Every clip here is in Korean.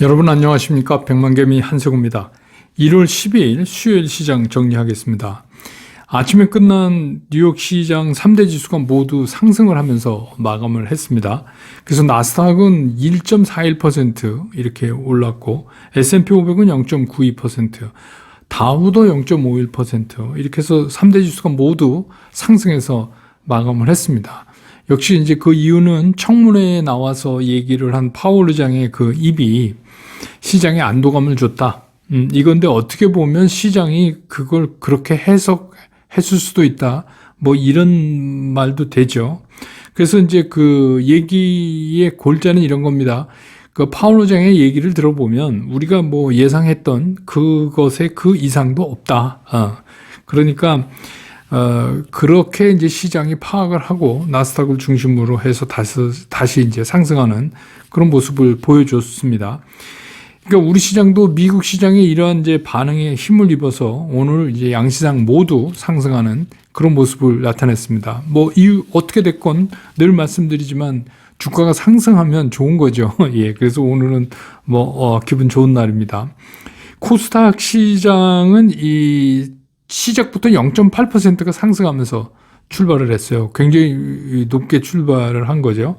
여러분 안녕하십니까? 백만개미 한석우입니다. 1월 12일 수요일 시장 정리하겠습니다. 아침에 끝난 뉴욕 시장 3대 지수가 모두 상승을 하면서 마감을 했습니다. 그래서 나스닥은 1.41% 이렇게 올랐고 S&P 500은 0.92%, 다우도 0.51% 이렇게 해서 3대 지수가 모두 상승해서 마감을 했습니다. 역시 이제 그 이유는 청문회에 나와서 얘기를 한 파월 의장의 그 입이 시장에 안도감을 줬다. 이건데 어떻게 보면 시장이 그걸 그렇게 해석했을 수도 있다. 뭐 이런 말도 되죠. 그래서 이제 그 얘기의 골자는 이런 겁니다. 그 파월 의장의 얘기를 들어보면 우리가 뭐 예상했던 그것의 그 이상도 없다. 그러니까 그렇게 이제 시장이 파악을 하고 나스닥을 중심으로 해서 다시 이제 상승하는 그런 모습을 보여줬습니다. 그러니까 우리 시장도 미국 시장의 이러한 이제 반응에 힘을 입어서 오늘 이제 양시장 모두 상승하는 그런 모습을 나타냈습니다. 뭐 이유 어떻게 됐건 늘 말씀드리지만 주가가 상승하면 좋은 거죠. 예, 그래서 오늘은 뭐 기분 좋은 날입니다. 코스닥 시장은 이 시작부터 0.8%가 상승하면서 출발을 했어요. 굉장히 높게 출발을 한 거죠.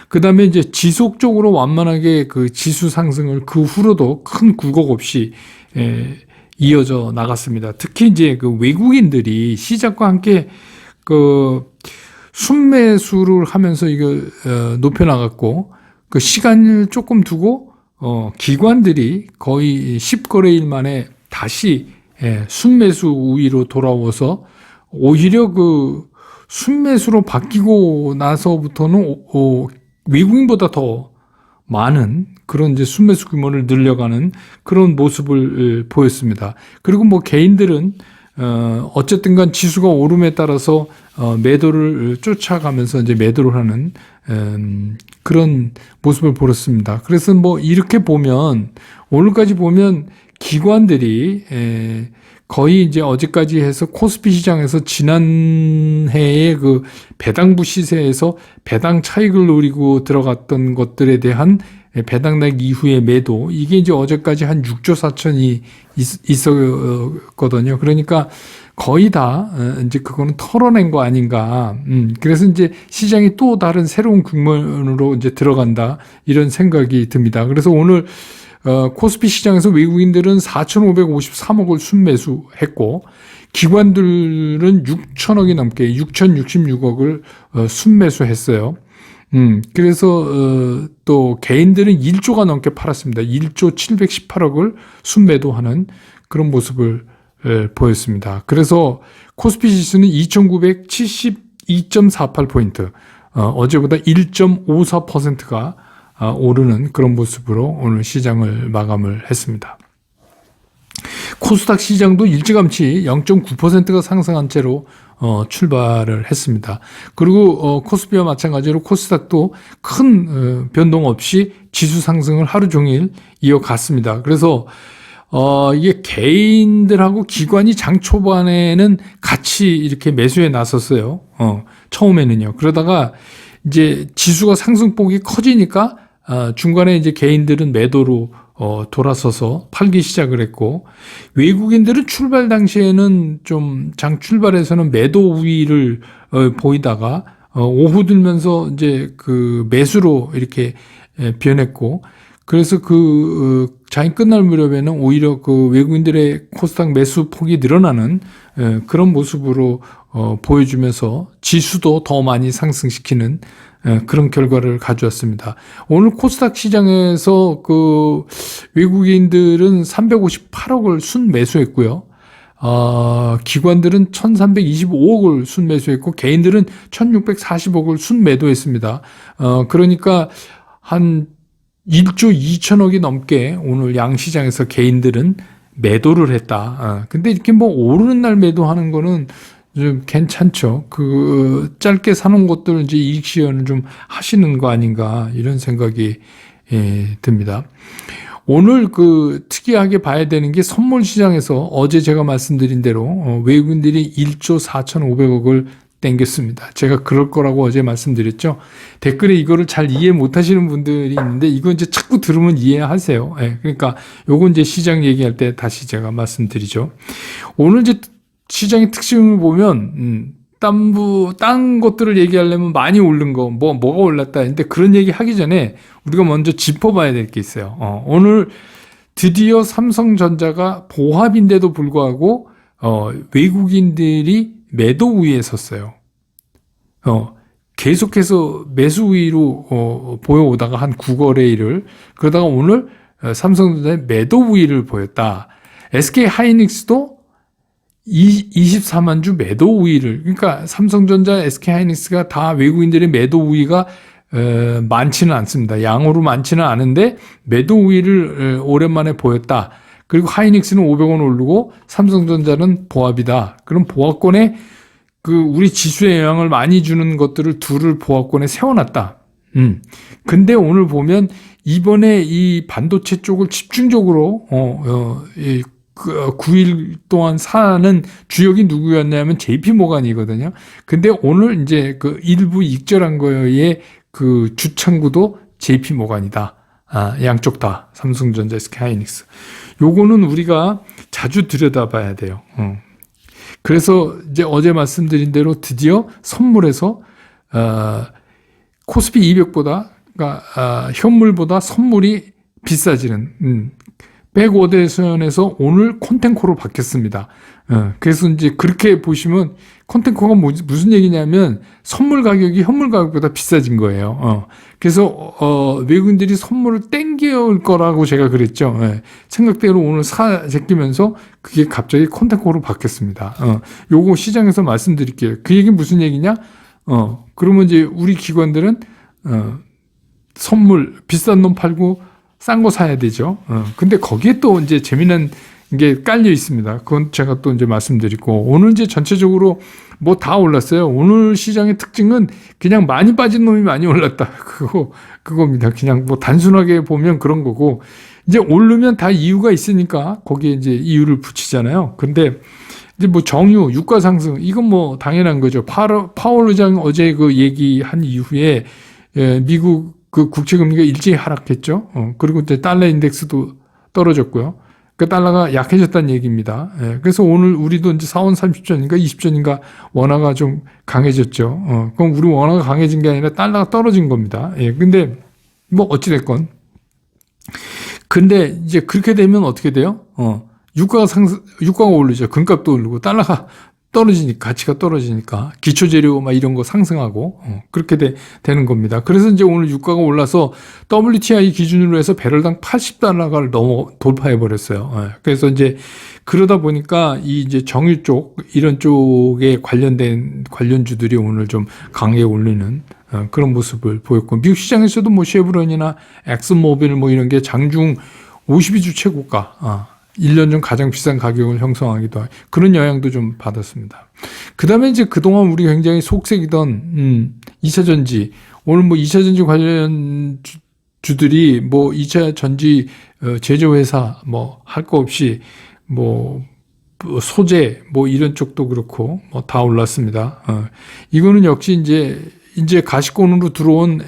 그 다음에 이제 지속적으로 완만하게 그 지수 상승을 그 후로도 큰 굴곡 없이 이어져 나갔습니다. 특히 이제 그 외국인들이 시작과 함께 그 순매수를 하면서 이거 높여 나갔고 그 시간을 조금 두고 기관들이 거의 10거래일 만에 다시 순매수 우위로 돌아와서 오히려 그 순매수로 바뀌고 나서부터는 외국인보다 더 많은 그런 이제 순매수 규모를 늘려가는 그런 모습을 보였습니다. 그리고 뭐 개인들은 어쨌든 간 지수가 오름에 따라서 매도를 쫓아가면서 이제 매도를 하는 그런 모습을 보였습니다. 그래서 뭐 이렇게 보면 오늘까지 보면 기관들이 거의 이제 어제까지 해서 코스피 시장에서 지난해의 그 배당부 시세에서 배당 차익을 노리고 들어갔던 것들에 대한 배당락 이후의 매도, 이게 이제 어제까지 한 6조 4천이 있었거든요. 그러니까 거의 다 이제 그거는 털어낸 거 아닌가. 그래서 이제 시장이 또 다른 새로운 국면으로 이제 들어간다, 이런 생각이 듭니다. 그래서 오늘 코스피 시장에서 외국인들은 4,553억을 순매수했고 기관들은 6천억이 넘게 6,066억을 순매수했어요. 그래서 또 개인들은 1조가 넘게 팔았습니다. 1조 718억을 순매도하는 그런 모습을 보였습니다. 그래서 코스피 지수는 2,972.48포인트, 어제보다 1.54%가 오르는 그런 모습으로 오늘 시장을 마감을 했습니다. 코스닥 시장도 일찌감치 0.9%가 상승한 채로 출발을 했습니다. 그리고 코스피와 마찬가지로 코스닥도 큰 변동 없이 지수 상승을 하루 종일 이어갔습니다. 그래서 이게 개인들하고 기관이 장 초반에는 같이 이렇게 매수에 나섰어요. 처음에는요. 그러다가 이제 지수가 상승폭이 커지니까 중간에 이제 개인들은 매도로 돌아서서 팔기 시작을 했고, 외국인들은 출발 당시에는 좀 장 출발에서는 매도 우위를 보이다가 오후 들면서 이제 그 매수로 이렇게 변했고, 그래서 그 장이 끝날 무렵에는 오히려 그 외국인들의 코스닥 매수 폭이 늘어나는 그런 모습으로 보여주면서 지수도 더 많이 상승시키는 그런 결과를 가져왔습니다. 오늘 코스닥 시장에서 그 외국인들은 358억을 순매수했고요. 기관들은 1,325억을 순매수했고 개인들은 1,640억을 순매도했습니다. 그러니까 한 1조 2천억이 넘게 오늘 양시장에서 개인들은 매도를 했다. 근데 이렇게 뭐 오르는 날 매도하는 거는 좀 괜찮죠. 그 짧게 사놓은 것들 이제 이익 시연을 좀 하시는 거 아닌가, 이런 생각이 듭니다. 오늘 그 특이하게 봐야 되는 게 선물 시장에서 어제 제가 말씀드린 대로 외국인들이 1조 4,500억을 땡겼습니다. 제가 그럴 거라고 어제 말씀드렸죠. 댓글에 이거를 잘 이해 못 하시는 분들이 있는데 이거 이제 자꾸 들으면 이해하세요. 예, 그러니까 요건 이제 시장 얘기할 때 다시 제가 말씀드리죠. 오늘 이제 시장의 특징을 보면 딴 것들을 얘기하려면 많이 오른 거, 뭐가 올랐다. 근데 그런 얘기 하기 전에 우리가 먼저 짚어봐야 될 게 있어요. 오늘 드디어 삼성전자가 보합인데도 불구하고, 외국인들이 매도 우위에 섰어요. 계속해서 매수 우위로, 보여오다가 한 9거래일을, 그러다가 오늘 삼성전자의 매도 우위를 보였다. SK 하이닉스도 24만 주 매도 우위를, 그러니까 삼성전자, SK 하이닉스가 다 외국인들의 매도 우위가 많지는 않습니다. 양으로 많지는 않은데 매도 우위를 오랜만에 보였다. 그리고 하이닉스는 500원 오르고 삼성전자는 보합이다. 그럼 보합권에 우리 지수에 영향을 많이 주는 것들을 둘을 보합권에 세워놨다. 근데 오늘 보면 이번에 이 반도체 쪽을 집중적으로 9일 동안 사는 주역이 누구였냐면 JP모간이거든요. 근데 오늘 이제 일부 익절한 거에 주창구도 JP모간이다. 양쪽 다 삼성전자, SK 하이닉스. 요거는 우리가 자주 들여다봐야 돼요. 그래서 이제 어제 말씀드린 대로 드디어 선물에서 코스피 200보다 그러니까 현물보다 선물이 비싸지는 백오대선에서 오늘 콘텐코로 바뀌었습니다. 그래서 이제 그렇게 보시면 콘텐코가 무슨 얘기냐면 선물 가격이 현물 가격보다 비싸진 거예요. 그래서 외국인들이 선물을 땡겨올 거라고 제가 그랬죠. 생각대로 오늘 제끼면서 그게 갑자기 콘텐코로 바뀌었습니다. 요거 시장에서 말씀드릴게요. 그 얘기는 무슨 얘기냐? 그러면 이제 우리 기관들은 선물 비싼 놈 팔고 싼 거 사야 되죠. 근데 거기에 또 이제 재미난 게 깔려 있습니다. 그건 제가 또 이제 말씀드리고, 오늘 이제 전체적으로 뭐 다 올랐어요. 오늘 시장의 특징은 그냥 많이 빠진 놈이 많이 올랐다. 그겁니다. 그냥 뭐 단순하게 보면 그런 거고, 이제 오르면 다 이유가 있으니까 거기에 이제 이유를 붙이잖아요. 근데 이제 뭐 정유, 유가 상승, 이건 뭐 당연한 거죠. 파월 의장 어제 그 얘기한 이후에 미국 국채금리가 일제히 하락했죠. 그리고 이제 달러 인덱스도 떨어졌고요. 그 달러가 약해졌다는 얘기입니다. 그래서 오늘 우리도 이제 4원 30전인가 20전인가 원화가 좀 강해졌죠. 그럼 우리 원화가 강해진 게 아니라 달러가 떨어진 겁니다. 근데 뭐 어찌됐건. 근데 이제 그렇게 되면 어떻게 돼요? 유가가 오르죠. 금값도 오르고 달러가 떨어지니까, 가치가 떨어지니까 기초재료 막 이런 거 상승하고 그렇게 되는 겁니다. 그래서 이제 오늘 유가가 올라서 WTI 기준으로 해서 배럴당 80달러를 돌파해 버렸어요. 그래서 이제 그러다 보니까 이 이제 정유 쪽 이런 쪽에 관련된 관련주들이 오늘 좀 강하게 올리는 그런 모습을 보였고, 미국 시장에서도 뭐 쉐브론이나 엑슨모빌 뭐 이런 게 장중 52주 최고가 1년 전 가장 비싼 가격을 형성하기도 하고 그런 영향도 좀 받았습니다. 그 다음에 이제 그동안 우리 굉장히 속색이던 2차 전지, 오늘 뭐 2차 전지 관련 주들이 뭐 2차 전지 제조회사 뭐 할 거 없이 뭐 소재 뭐 이런 쪽도 그렇고 뭐 다 올랐습니다. 이거는 역시 이제 가시권으로 들어온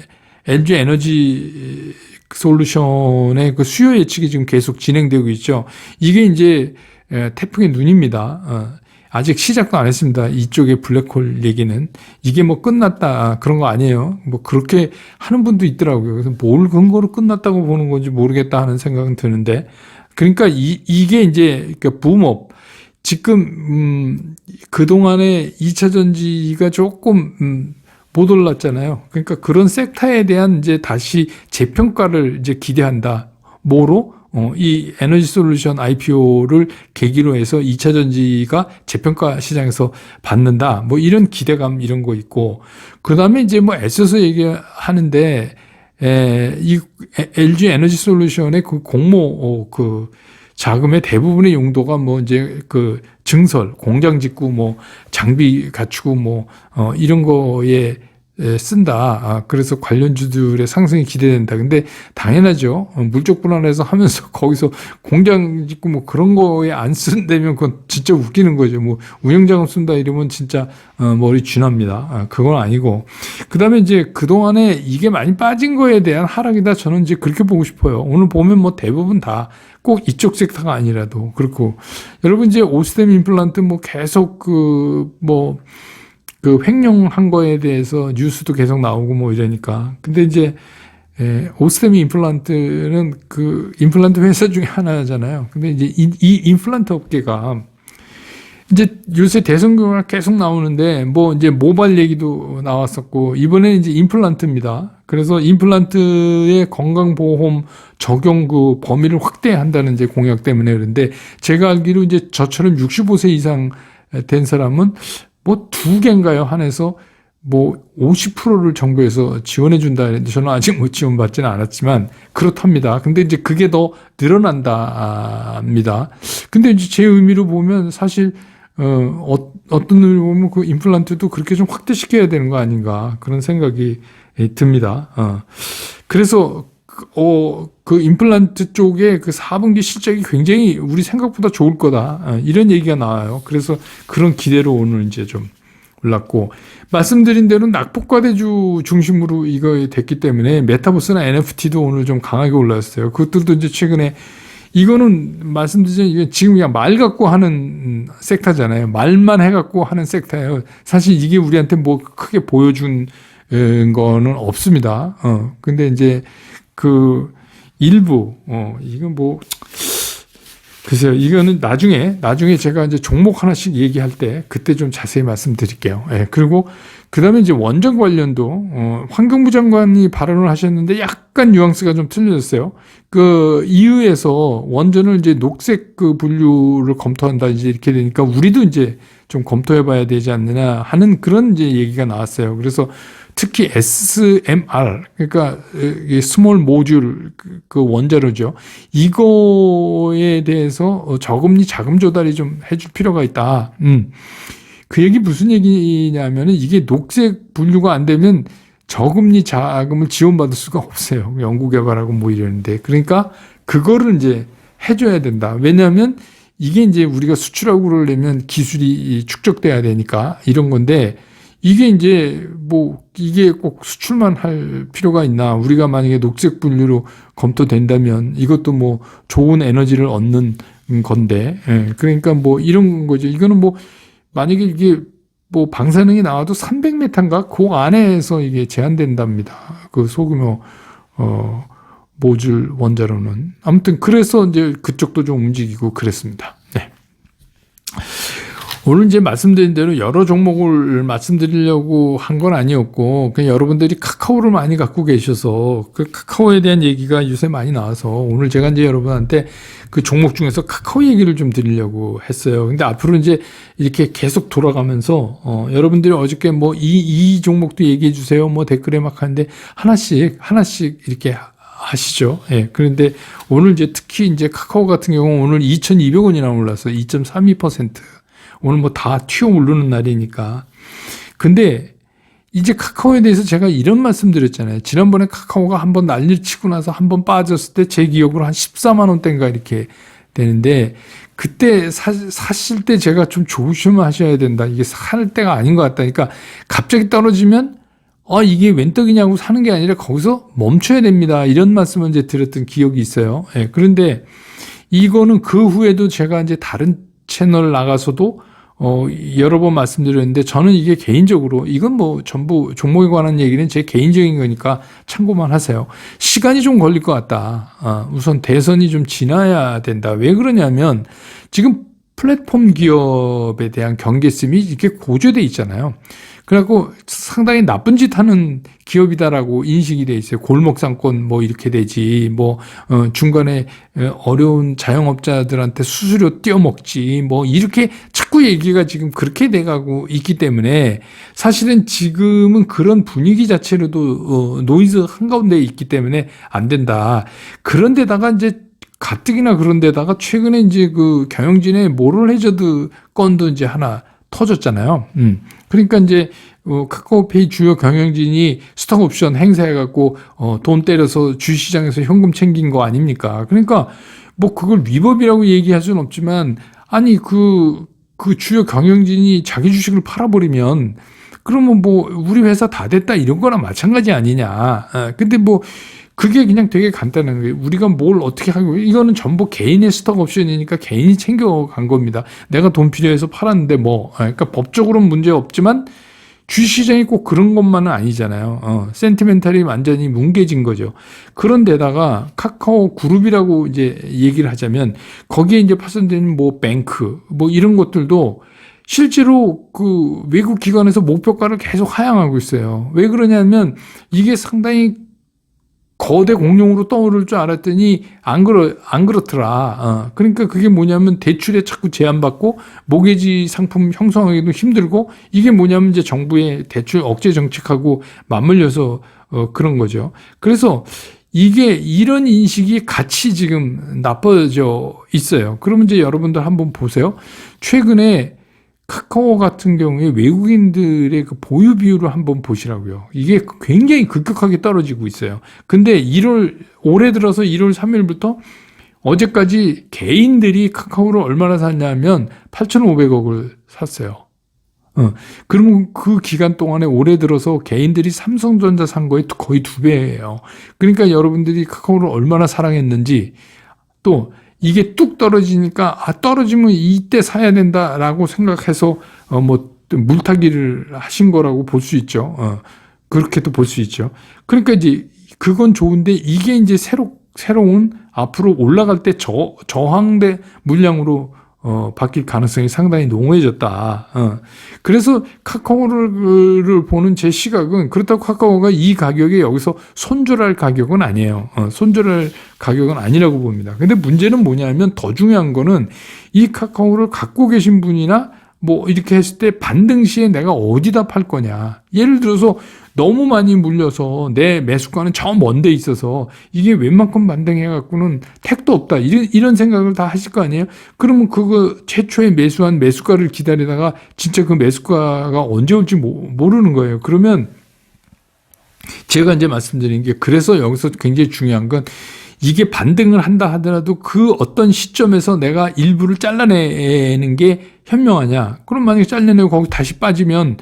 LG 에너지 솔루션의 그 수요 예측이 지금 계속 진행되고 있죠. 이게 이제 태풍의 눈입니다. 아직 시작도 안 했습니다. 이쪽의 블랙홀 얘기는. 이게 뭐 끝났다 그런 거 아니에요. 뭐 그렇게 하는 분도 있더라고요. 그래서 뭘 근거로 끝났다고 보는 건지 모르겠다 하는 생각은 드는데, 그러니까 이게 이제 붐업. 지금 그동안에 2차 전지가 조금 못 올랐잖아요. 그러니까 그런 섹터에 대한 이제 다시 재평가를 이제 기대한다. 뭐로? 이 에너지 솔루션 IPO를 계기로 해서 2차 전지가 재평가 시장에서 받는다. 뭐 이런 기대감 이런 거 있고, 그 다음에 이제 뭐 애써서 얘기하는데, 이 LG 에너지 솔루션의 그 공모, 자금의 대부분의 용도가 뭐 이제 증설, 공장 짓고 뭐 장비 갖추고 뭐 이런 거에 쓴다. 그래서 관련주들의 상승이 기대된다. 근데 당연하죠. 물적 불안해서 하면서 거기서 공장 짓고 뭐 그런 거에 안 쓴다면 그건 진짜 웃기는 거죠. 뭐 운영자금 쓴다 이러면 진짜 머리 쥐납니다. 그건 아니고. 그다음에 이제 그동안에 이게 많이 빠진 거에 대한 하락이다. 저는 이제 그렇게 보고 싶어요. 오늘 보면 뭐 대부분 다 꼭 이쪽 섹터가 아니라도 그렇고. 여러분 이제 오스템 임플란트 뭐 계속 그 횡령한 거에 대해서 뉴스도 계속 나오고 뭐 이러니까. 근데 이제, 오스테미 임플란트는 그 임플란트 회사 중에 하나잖아요. 근데 이제 이 임플란트 업계가 이제 요새 대성교가 계속 나오는데 뭐 이제 모발 얘기도 나왔었고 이번에 이제 임플란트입니다. 그래서 임플란트의 건강보험 적용 그 범위를 확대한다는 이제 공약 때문에 그런데 제가 알기로 이제 저처럼 65세 이상 된 사람은 뭐 2개인가요? 한해서 뭐 50%를 정부에서 지원해 준다 했는데 저는 아직 뭐 지원받지는 않았지만 그렇답니다. 근데 이제 그게 더 늘어난답니다. 근데 이제 제 의미로 보면 사실 어떤 의미로 보면 그 임플란트도 그렇게 좀 확대시켜야 되는 거 아닌가 그런 생각이 듭니다. 그래서 그 임플란트 쪽에 그 4분기 실적이 굉장히 우리 생각보다 좋을 거다. 이런 얘기가 나와요. 그래서 그런 기대로 오늘 이제 좀 올랐고, 말씀드린 대로 낙폭과대주 중심으로 이거 됐기 때문에 메타버스나 NFT도 오늘 좀 강하게 올랐어요. 그것들도 이제 최근에 이거는 말씀드리자면 이게 지금 그냥 말 갖고 하는 섹터잖아요. 말만 해갖고 하는 섹터예요. 사실 이게 우리한테 뭐 크게 보여준 거는 없습니다. 근데 이제 그 일부 이건 뭐 글쎄요, 이거는 나중에 제가 이제 종목 하나씩 얘기할 때 그때 좀 자세히 말씀드릴게요. 그리고 그다음에 이제 원전 관련도 환경부 장관이 발언을 하셨는데 약간 뉘앙스가 좀 틀려졌어요. 그 EU에서 원전을 이제 녹색 그 분류를 검토한다 이제 이렇게 되니까 우리도 이제 좀 검토해봐야 되지 않느냐 하는 그런 이제 얘기가 나왔어요. 그래서 특히 SMR, 그러니까 스몰 모듈 그 원자로죠. 이거에 대해서 저금리 자금 조달이 좀 해줄 필요가 있다. 그 얘기 무슨 얘기냐면은 이게 녹색 분류가 안 되면 저금리 자금을 지원받을 수가 없어요. 연구개발하고 뭐 이러는데. 그러니까 그거를 이제 해줘야 된다. 왜냐하면 이게 이제 우리가 수출하고 그러려면 기술이 축적돼야 되니까 이런 건데 이게 이제 뭐 이게 꼭 수출만 할 필요가 있나? 우리가 만약에 녹색 분류로 검토된다면 이것도 뭐 좋은 에너지를 얻는 건데, 그러니까 뭐 이런 거죠. 이거는 뭐 만약에 이게 뭐 방사능이 나와도 300m인가 그 안에서 이게 제한된답니다. 그 소규모 모듈 원자로는 아무튼 그래서 이제 그쪽도 좀 움직이고 그랬습니다. 네. 오늘 이제 말씀드린 대로 여러 종목을 말씀드리려고 한 건 아니었고, 그냥 여러분들이 카카오를 많이 갖고 계셔서 그 카카오에 대한 얘기가 요새 많이 나와서 오늘 제가 이제 여러분한테 그 종목 중에서 카카오 얘기를 좀 드리려고 했어요. 근데 앞으로 이제 이렇게 계속 돌아가면서, 여러분들이 어저께 뭐 이 종목도 얘기해 주세요. 뭐 댓글에 막 하는데 하나씩 이렇게 하시죠. 예. 그런데 오늘 이제 특히 이제 카카오 같은 경우 오늘 2,200원이나 올라서 2.32%. 오늘 뭐 다 튀어 오르는 날이니까. 근데 이제 카카오에 대해서 제가 이런 말씀 드렸잖아요. 지난번에 카카오가 한번 난리를 치고 나서 한번 빠졌을 때 제 기억으로 한 14만 원대인가 이렇게 되는데 그때 사실 때 제가 좀 조심하셔야 된다. 이게 살 때가 아닌 것 같다. 그러니까 갑자기 떨어지면 이게 웬 떡이냐고 사는 게 아니라 거기서 멈춰야 됩니다. 이런 말씀을 이제 드렸던 기억이 있어요. 예, 그런데 이거는 그 후에도 제가 이제 다른 채널 나가서도 여러 번 말씀드렸는데 저는 이게 개인적으로 이건 뭐 전부 종목에 관한 얘기는 제 개인적인 거니까 참고만 하세요. 시간이 좀 걸릴 것 같다. 우선 대선이 좀 지나야 된다. 왜 그러냐면 지금 플랫폼 기업에 대한 경계심이 이렇게 고조돼 있잖아요. 그래갖고 상당히 나쁜 짓 하는 기업이다라고 인식이 돼 있어요. 골목상권 뭐 이렇게 되지, 뭐, 중간에 어려운 자영업자들한테 수수료 띄어먹지, 뭐 이렇게 자꾸 얘기가 지금 그렇게 돼가고 있기 때문에 사실은 지금은 그런 분위기 자체로도 노이즈 한가운데 있기 때문에 안 된다. 그런데다가 이제 가뜩이나 그런데다가 최근에 이제 그 경영진의 모럴 해저드 건도 이제 하나 터졌잖아요. 그러니까 이제 카카오페이 주요 경영진이 스톡 옵션 행사해갖고 돈 때려서 주시장에서 현금 챙긴 거 아닙니까? 그러니까 뭐 그걸 위법이라고 얘기할 수는 없지만 아니 그 주요 경영진이 자기 주식을 팔아버리면 그러면 뭐 우리 회사 다 됐다 이런 거랑 마찬가지 아니냐. 근데 뭐 그게 그냥 되게 간단한 거예요. 우리가 뭘 어떻게 하고 이거는 전부 개인의 스톡 옵션이니까 개인이 챙겨간 겁니다. 내가 돈 필요해서 팔았는데 뭐 그러니까 법적으로는 문제 없지만 주식시장이 꼭 그런 것만은 아니잖아요. 센티멘탈이 완전히 뭉개진 거죠. 그런데다가 카카오 그룹이라고 이제 얘기를 하자면 거기에 이제 파손되는 뭐 뱅크 뭐 이런 것들도 실제로 그 외국 기관에서 목표가를 계속 하향하고 있어요. 왜 그러냐면 이게 상당히 거대 공룡으로 떠오를 줄 알았더니 안 그렇더라. 그러니까 그게 뭐냐면 대출에 자꾸 제한받고 모기지 상품 형성하기도 힘들고 이게 뭐냐면 이제 정부의 대출 억제 정책하고 맞물려서 그런 거죠. 그래서 이게 이런 인식이 같이 지금 나빠져 있어요. 그러면 이제 여러분들 한번 보세요. 최근에 카카오 같은 경우에 외국인들의 그 보유 비율을 한번 보시라고요. 이게 굉장히 급격하게 떨어지고 있어요. 근데 올해 들어서 1월 3일부터 어제까지 개인들이 카카오를 얼마나 샀냐면 8,500억을 샀어요. 그러면 그 기간 동안에 올해 들어서 개인들이 삼성전자 산 거의 거의 2배예요. 그러니까 여러분들이 카카오를 얼마나 사랑했는지 또 이게 뚝 떨어지니까 떨어지면 이때 사야 된다라고 생각해서 뭐 물타기를 하신 거라고 볼 수 있죠. 그렇게도 볼 수 있죠. 그러니까 이제 그건 좋은데 이게 이제 새로운 앞으로 올라갈 때 저항대 물량으로 바뀔 가능성이 상당히 농후해졌다. 그래서 카카오를 보는 제 시각은 그렇다고 카카오가 이 가격에 여기서 손절할 가격은 아니에요. 손절할 가격은 아니라고 봅니다. 근데 문제는 뭐냐면 더 중요한 거는 이 카카오를 갖고 계신 분이나 뭐 이렇게 했을 때 반등 시에 내가 어디다 팔 거냐. 예를 들어서 너무 많이 물려서 내 매수가는 저 먼 데 있어서 이게 웬만큼 반등해갖고는 택도 없다. 이런 생각을 다 하실 거 아니에요? 그러면 그거 최초에 매수한 매수가를 기다리다가 진짜 그 매수가가 언제 올지 모르는 거예요. 그러면 제가 이제 말씀드린 게 그래서 여기서 굉장히 중요한 건 이게 반등을 한다 하더라도 그 어떤 시점에서 내가 일부를 잘라내는 게 현명하냐. 그럼 만약에 잘라내고 거기 다시 빠지면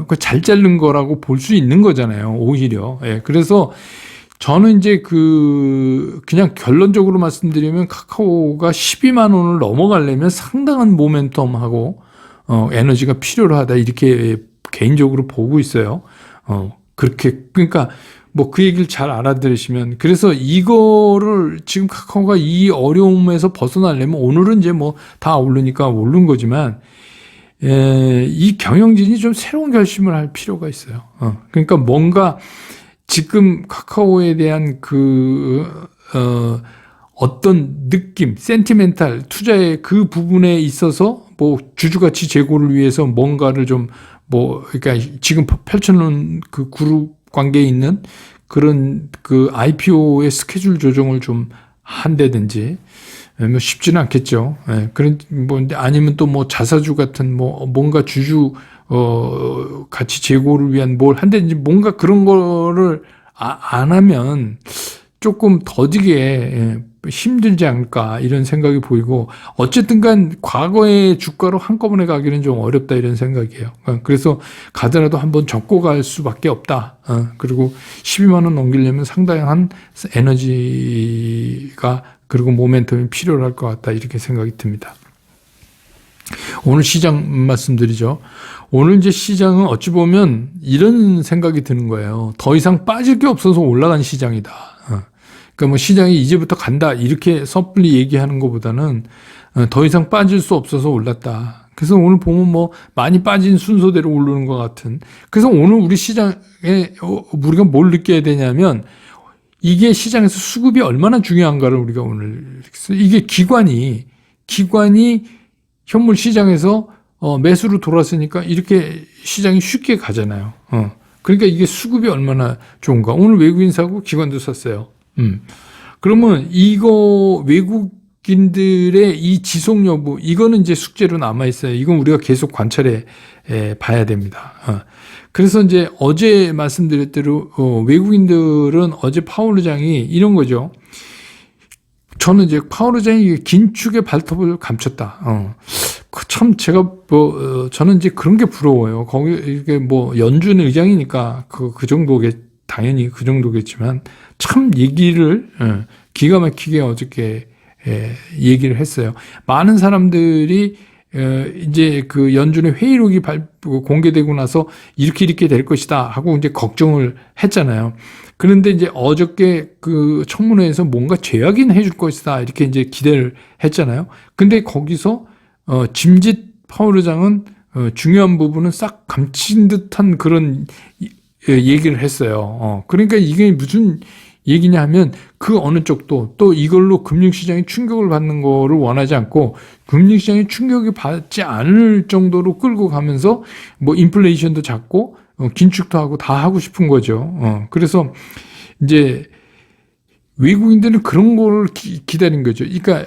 그 잘 자른 거라고 볼 수 있는 거잖아요. 오히려. 예. 그래서 저는 이제 그냥 결론적으로 말씀드리면 카카오가 12만 원을 넘어가려면 상당한 모멘텀하고 에너지가 필요로 하다 이렇게 개인적으로 보고 있어요. 그러니까 뭐 그 얘기를 잘 알아들으시면 그래서 이거를 지금 카카오가 이 어려움에서 벗어나려면 오늘은 이제 뭐 다 오르니까 오른 거지만 이 경영진이 좀 새로운 결심을 할 필요가 있어요. 그러니까 뭔가 지금 카카오에 대한 어떤 느낌, 센티멘탈, 투자의 그 부분에 있어서 뭐 주주가치 제고를 위해서 뭔가를 좀 그러니까 지금 펼쳐놓은 그 그룹 관계에 있는 그런 그 IPO의 스케줄 조정을 좀 한다든지 뭐 쉽지는 않겠죠. 예, 그런 아니면 또 뭐 자사주 같은 뭔가 주주 가치 제고를 위한 뭘 한다든지 뭔가 그런 거를 안 하면 조금 더디게 힘들지 않을까 이런 생각이 보이고 어쨌든 간 과거의 주가로 한꺼번에 가기는 좀 어렵다 이런 생각이에요. 그래서 가더라도 한번 접고 갈 수밖에 없다. 그리고 12만 원 넘기려면 상당한 에너지가 그리고 모멘텀이 필요로 할 것 같다 이렇게 생각이 듭니다. 오늘 시장 말씀드리죠. 오늘 이제 시장은 어찌 보면 이런 생각이 드는 거예요. 더 이상 빠질 게 없어서 올라간 시장이다. 그러니까 뭐 시장이 이제부터 간다 이렇게 섣불리 얘기하는 것보다는 더 이상 빠질 수 없어서 올랐다. 그래서 오늘 보면 뭐 많이 빠진 순서대로 오르는 것 같은. 그래서 오늘 우리 시장에 우리가 뭘 느껴야 되냐면 이게 시장에서 수급이 얼마나 중요한가를 우리가 오늘 이게 기관이 현물 시장에서 매수로 돌았으니까 이렇게 시장이 쉽게 가잖아요. 그러니까 이게 수급이 얼마나 좋은가. 오늘 외국인 사고 기관도 샀어요. 그러면 이거 외국인들의 이 지속 여부 이거는 이제 숙제로 남아 있어요. 이건 우리가 계속 관찰해 봐야 됩니다. 그래서 이제 어제 말씀드렸대로 외국인들은 어제 파월 의장이 이런 거죠. 저는 이제 파월 의장이 긴축의 발톱을 감췄다. 참 제가 저는 이제 그런 게 부러워요. 거기 이게 뭐 연준 의장이니까 그 정도겠 당연히 그 정도겠지만 참 얘기를 기가 막히게 어저께 얘기를 했어요. 많은 사람들이 이제 그 연준의 회의록이 공개되고 나서 이렇게 될 것이다 하고 이제 걱정을 했잖아요. 그런데 이제 어저께 그 청문회에서 뭔가 재확인 해줄 것이다 이렇게 이제 기대를 했잖아요. 근데 거기서 짐짓 파월 의장은 중요한 부분은 싹 감춘 듯한 그런 얘기를 했어요. 그러니까 이게 무슨 얘기냐 하면 그 어느 쪽도 또 이걸로 금융시장이 충격을 받는 거를 원하지 않고 금융시장이 충격이 받지 않을 정도로 끌고 가면서 뭐 인플레이션도 작고 긴축도 하고 다 하고 싶은 거죠. 그래서 이제 외국인들은 그런 거를 기다린 거죠. 그러니까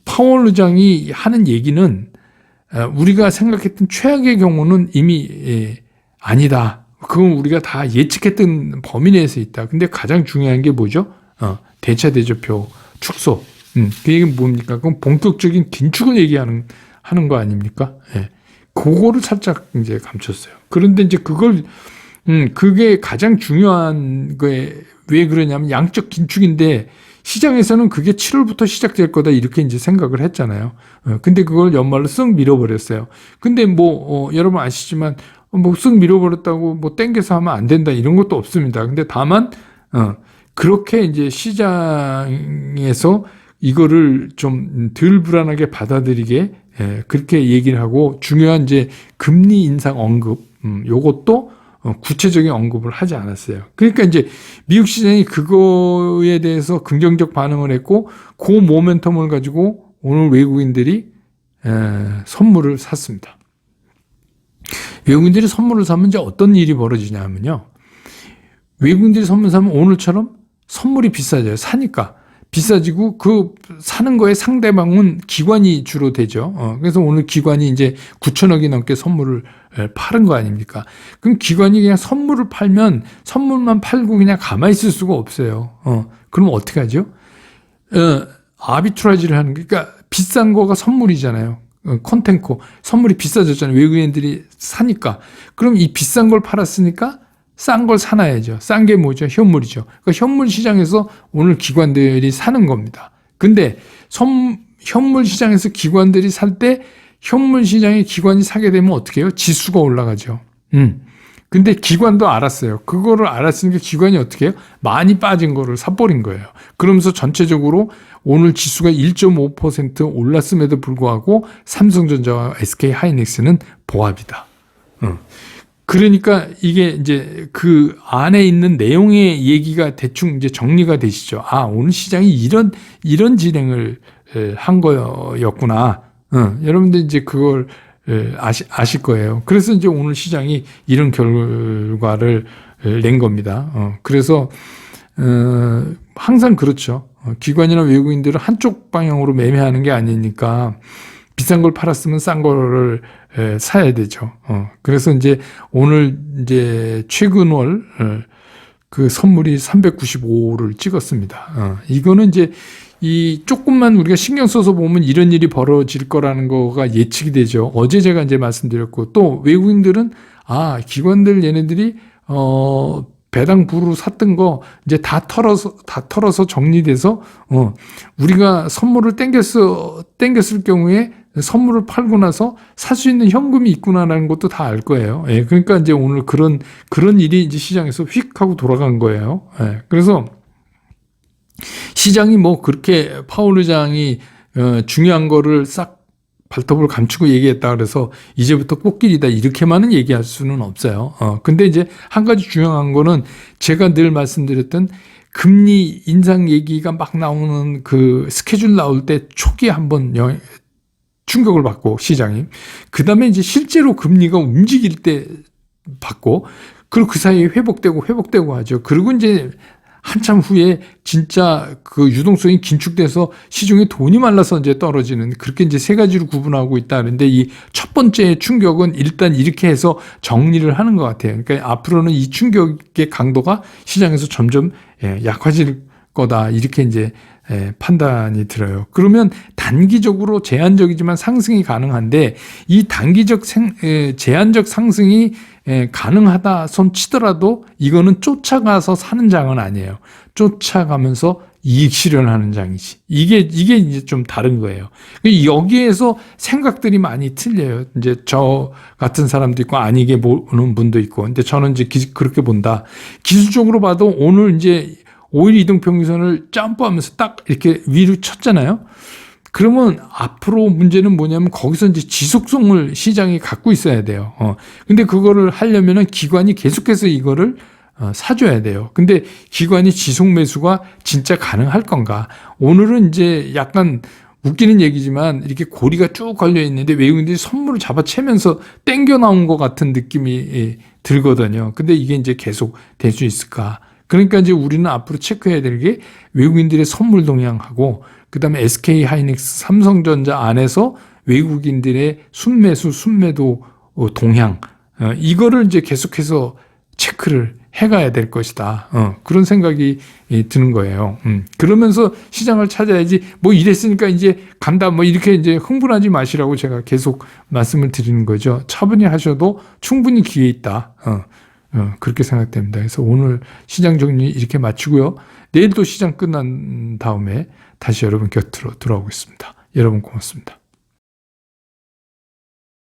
파월 의장이 하는 얘기는 우리가 생각했던 최악의 경우는 이미 아니다. 그건 우리가 다 예측했던 범위 내에서 있다. 근데 가장 중요한 게 뭐죠? 대차 대조표 축소. 그 얘기는 뭡니까? 그건 본격적인 긴축을 얘기하는 거 아닙니까? 예. 그거를 살짝 이제 감췄어요. 그런데 이제 그게 가장 중요한 거에 왜 그러냐면 양적 긴축인데 시장에서는 그게 7월부터 시작될 거다 이렇게 이제 생각을 했잖아요. 근데 그걸 연말로 쓱 밀어버렸어요. 근데 여러분 아시지만 쓱 밀어버렸다고 땡겨서 하면 안 된다 이런 것도 없습니다. 근데 다만 그렇게 이제 시장에서 이거를 좀 덜 불안하게 받아들이게 그렇게 얘기를 하고 중요한 이제 금리 인상 언급 요것도 구체적인 언급을 하지 않았어요. 그러니까 이제 미국 시장이 그거에 대해서 긍정적 반응을 했고 그 모멘텀을 가지고 오늘 외국인들이 선물을 샀습니다. 외국인들이 선물을 사면 이제 어떤 일이 벌어지냐 하면요. 외국인들이 선물 사면 오늘처럼 선물이 비싸져요. 사니까. 비싸지고 그 사는 거에 상대방은 기관이 주로 되죠. 그래서 오늘 기관이 이제 9천억이 넘게 선물을 파는 거 아닙니까? 그럼 기관이 그냥 선물을 팔면 선물만 팔고 그냥 가만히 있을 수가 없어요. 그럼 어떻게 하죠? 아비트라지를 하는 게, 그러니까 비싼 거가 선물이잖아요. 컨텐코. 선물이 비싸졌잖아요. 외국인들이 사니까. 그럼 이 비싼 걸 팔았으니까 싼 걸 사놔야죠. 싼 게 뭐죠? 현물이죠. 그러니까 현물 시장에서 오늘 기관들이 사는 겁니다. 근데 현물 시장에서 기관들이 살 때 현물 시장에 기관이 사게 되면 어떻게 해요? 지수가 올라가죠. 근데 기관도 알았어요. 그거를 알았으니까 기관이 어떻게 해요? 많이 빠진 거를 사버린 거예요. 그러면서 전체적으로 오늘 지수가 1.5% 올랐음에도 불구하고 삼성전자와 SK하이닉스는 보합이다. 그러니까 이게 이제 그 안에 있는 내용의 얘기가 대충 이제 정리가 되시죠. 오늘 시장이 이런 진행을 한 거였구나. 여러분들 이제 그걸 아실 거예요. 그래서 이제 오늘 시장이 이런 결과를 낸 겁니다. 그래서 항상 그렇죠. 기관이나 외국인들은 한쪽 방향으로 매매하는 게 아니니까 비싼 걸 팔았으면 싼 거를 사야 되죠. 그래서 이제 오늘 이제 최근월 그 선물이 395를 찍었습니다. 이거는 이제 이 조금만 우리가 신경 써서 보면 이런 일이 벌어질 거라는 거가 예측이 되죠. 어제 제가 이제 말씀드렸고 또 외국인들은 기관들 얘네들이 배당 부로 샀던 거 이제 다 털어서 정리돼서 우리가 선물을 땡겼을 경우에 선물을 팔고 나서 살 수 있는 현금이 있구나라는 것도 다 알 거예요. 그러니까 이제 오늘 그런 일이 이제 시장에서 휙 하고 돌아간 거예요. 그래서 시장이 그렇게 파월 의장이 중요한 거를 싹 발톱을 감추고 얘기했다 그래서 이제부터 꽃길이다 이렇게만은 얘기할 수는 없어요. 근데 이제 한 가지 중요한 거는 제가 늘 말씀드렸던 금리 인상 얘기가 막 나오는 그 스케줄 나올 때 초기에 한번 충격을 받고 시장이 그 다음에 이제 실제로 금리가 움직일 때 받고 그리고 그 사이에 회복되고 하죠. 그리고 이제 한참 후에 진짜 그 유동성이 긴축돼서 시중에 돈이 말라서 이제 떨어지는, 그렇게 이제 세 가지로 구분하고 있다. 그런데 이 첫 번째 충격은 일단 이렇게 해서 정리를 하는 것 같아요. 그러니까 앞으로는 이 충격의 강도가 시장에서 점점 약화질 거다. 이렇게 이제 판단이 들어요. 그러면 단기적으로 제한적이지만 상승이 가능한데, 이 단기적 제한적 상승이 가능하다 손 치더라도 이거는 쫓아가서 사는 장은 아니에요. 쫓아가면서 이익 실현하는 장이지. 이게 이제 좀 다른 거예요. 여기에서 생각들이 많이 틀려요. 이제 저 같은 사람도 있고 아니게 보는 분도 있고. 근데 저는 이제 그렇게 본다. 기술적으로 봐도 오늘 이제 5일 이동평균선을 점프하면서 딱 이렇게 위로 쳤잖아요. 그러면 앞으로 문제는 뭐냐면 거기서 이제 지속성을 시장이 갖고 있어야 돼요. 근데 그거를 하려면은 기관이 계속해서 이거를 사줘야 돼요. 근데 기관이 지속 매수가 진짜 가능할 건가? 오늘은 이제 약간 웃기는 얘기지만 이렇게 고리가 쭉 걸려 있는데 외국인들이 선물을 잡아채면서 땡겨 나온 것 같은 느낌이 들거든요. 근데 이게 이제 계속 될 수 있을까? 그러니까 이제 우리는 앞으로 체크해야 될 게 외국인들의 선물 동향하고, 그 다음에 SK 하이닉스, 삼성전자 안에서 외국인들의 순매수, 순매도 동향, 이거를 이제 계속해서 체크를 해가야 될 것이다. 그런 생각이 드는 거예요. 그러면서 시장을 찾아야지, 뭐 이랬으니까 이제 간다, 뭐 이렇게 이제 흥분하지 마시라고 제가 계속 말씀을 드리는 거죠. 차분히 하셔도 충분히 기회 있다. 그렇게 생각됩니다. 그래서 오늘 시장 정리 이렇게 마치고요. 내일 또 시장 끝난 다음에 다시 여러분 곁으로 돌아오겠습니다. 여러분 고맙습니다.